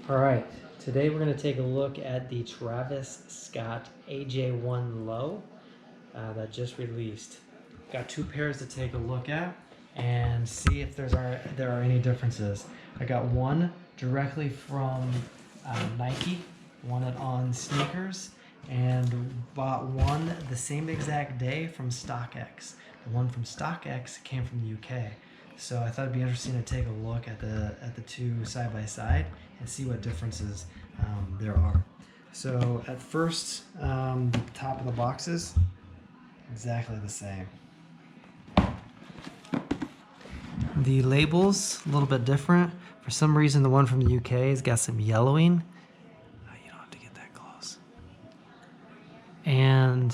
All right, today we're going to take a look at the Travis Scott AJ1 Low that just released. Got two pairs to take a look at and see if there are any differences. I got one directly from Nike, one on sneakers, and bought one the same exact day from Stockx. The one from Stockx came from the UK. So I thought it'd be interesting to take a look at the two side by side and see what differences there are. So at first, the top of the boxes, exactly the same. The labels a little bit different. For some reason, the one from the UK has got some yellowing. You don't have to get that close. And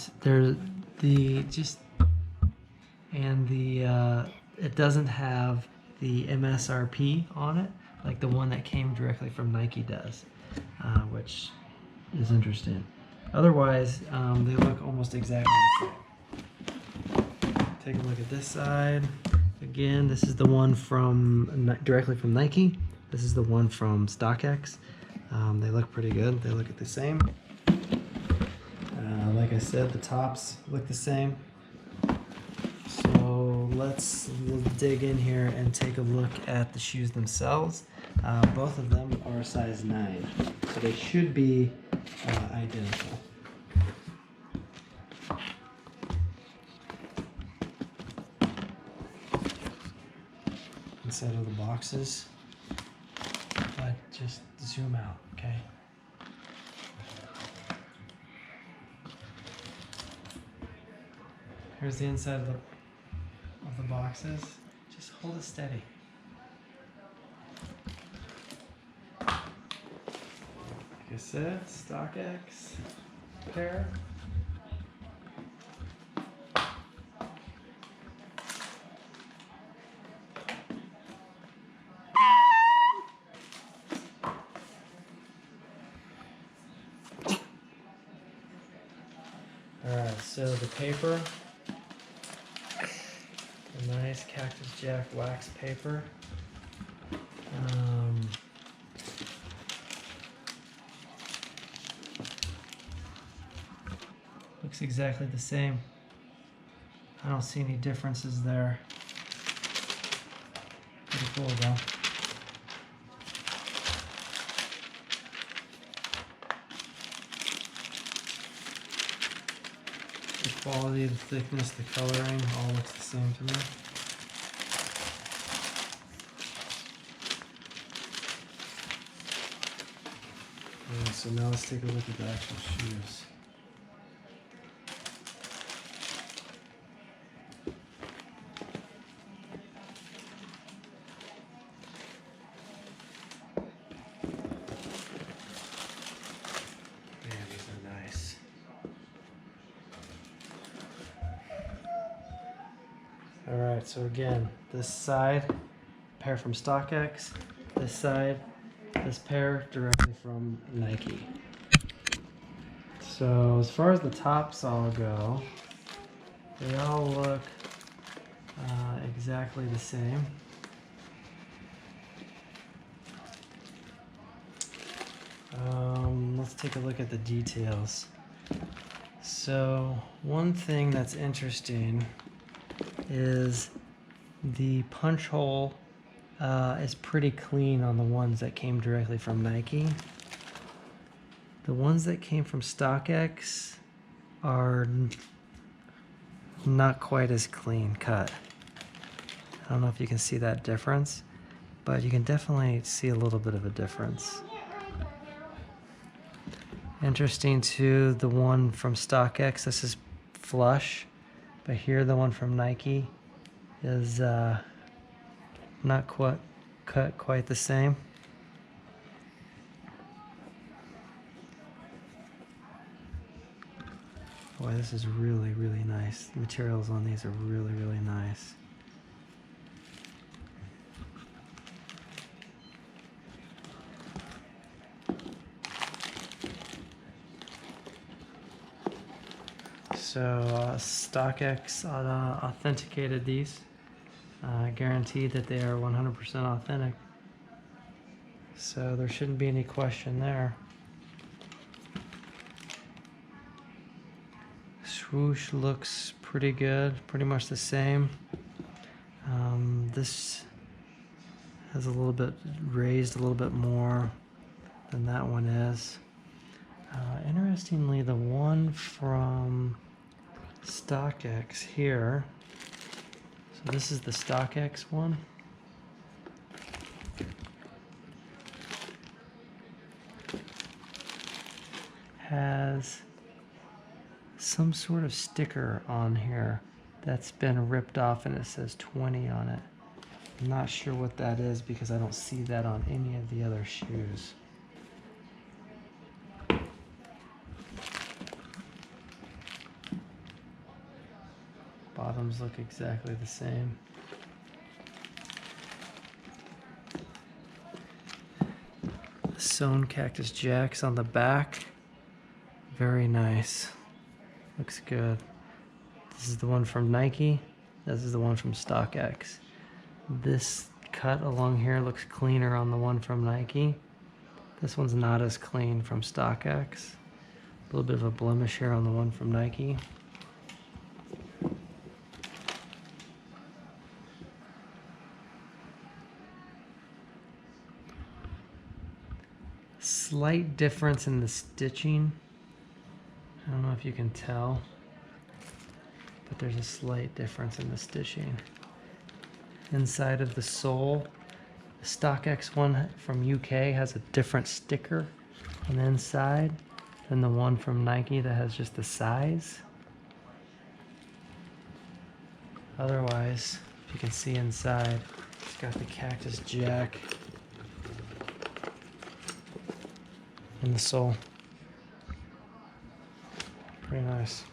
it doesn't have the MSRP on it like the one that came directly from Nike does, which is interesting. Otherwise, they look almost exactly the same. Take a look at this side. Again, this is the one directly from Nike. This is the one from Stockx. They look pretty good. They look the same. Like I said, the tops look the same. So we'll dig in here and take a look at the shoes themselves. Both of them are a size 9, so they should be identical. Inside of the boxes, but just zoom out, okay? Here's the inside of the boxes. Just hold it steady. Like I said, Stockx pair. Alright, so the paper. A nice Cactus Jack wax paper. Looks exactly the same. I don't see any differences there. Pretty cool though. The quality, the thickness, the coloring, all looks the same to me. And so now let's take a look at the actual shoes. Man, these are nice. Alright, so again, this side, pair from Stockx, this side, this pair directly from Nike. So as far as the tops all go, they all look exactly the same. Let's take a look at the details. So one thing that's interesting is the punch hole is pretty clean on the ones that came directly from Nike. The ones that came from StockX are not quite as clean cut. I don't know if you can see that difference, but you can definitely see a little bit of a difference. Interesting too, the one from StockX, this is flush, but here the one from Nike is not quite cut quite the same. Boy, this is really, really nice. The materials on these are really, really nice. So Stockx authenticated these, guaranteed that they are 100% authentic. So there shouldn't be any question there. Swoosh looks pretty good, pretty much the same. This has a little bit raised a little bit more than that one is. Interestingly, the one from Stockx here, so this is the Stockx one. Has some sort of sticker on here that's been ripped off and it says 20 on it. I'm not sure what that is because I don't see that on any of the other shoes. Bottoms look exactly the same. Sewn Cactus Jacks on the back. Very nice. Looks good. This is the one from Nike. This is the one from Stockx. This cut along here looks cleaner on the one from Nike. This one's not as clean from Stockx. A little bit of a blemish here on the one from Nike. Slight difference in the stitching. I don't know if you can tell, but there's a slight difference in the stitching. Inside of the sole, the Stockx one from UK has a different sticker on the inside than the one from Nike that has just the size. Otherwise, if you can see inside, it's got the Cactus Jack in the sole. Pretty nice.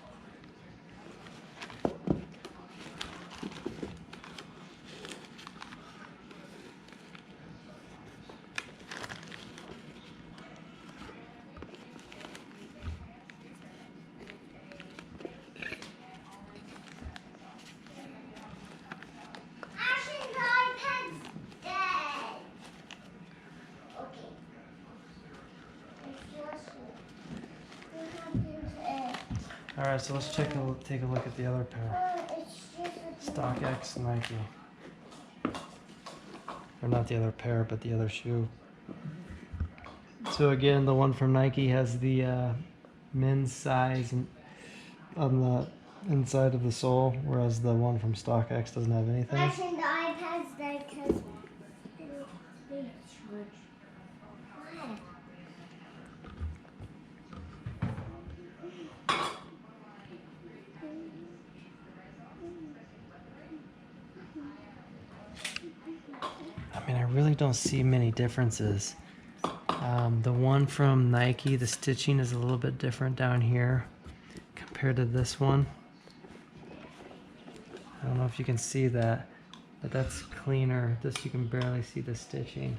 All right, so let's take a look at the other pair. Stockx Nike. Or not the other pair, but the other shoe. So again, the one from Nike has the men's size on the inside of the sole, whereas the one from Stockx doesn't have anything. Actually, the iPad's there because I mean, I really don't see many differences. The one from Nike, the stitching is a little bit different down here compared to this one. I don't know if you can see that, but that's cleaner. This you can barely see the stitching.